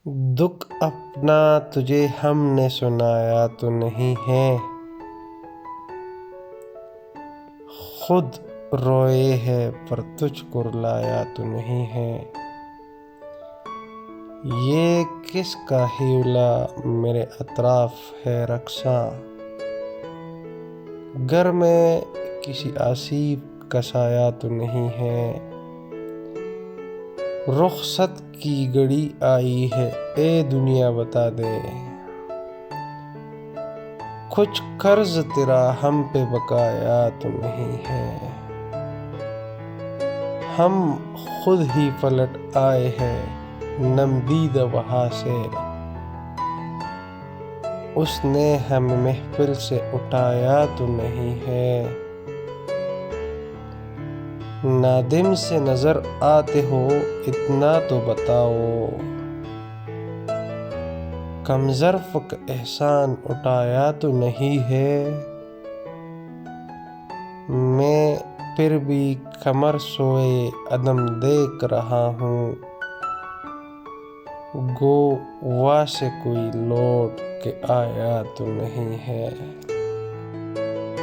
دکھ اپنا تجھے ہم نے سنایا تو نہیں ہے، خود روئے ہے پر تجھ کو رلایا تو نہیں ہے۔ یہ کس کا حیلہ میرے اطراف ہے رقصاں، گر میں کسی آسیب کا سایہ تو نہیں ہے۔ رخصت کی گھڑی آئی ہے اے دنیا بتا دے، کچھ قرض تیرا ہم پہ بقایا تو نہیں ہے۔ ہم خود ہی پلٹ آئے ہیں نم دیدہ وہاں سے، اس نے ہمیں محفل سے اٹھایا تو نہیں ہے۔ نادم سے نظر آتے ہو اتنا تو بتاؤ، کم ظرف کا احسان اٹھایا تو نہیں ہے۔ میں پھر بھی کمر سوئے عدم دیکھ رہا ہوں، گو وہاں سے کوئی لوٹ کے آیا تو نہیں ہے۔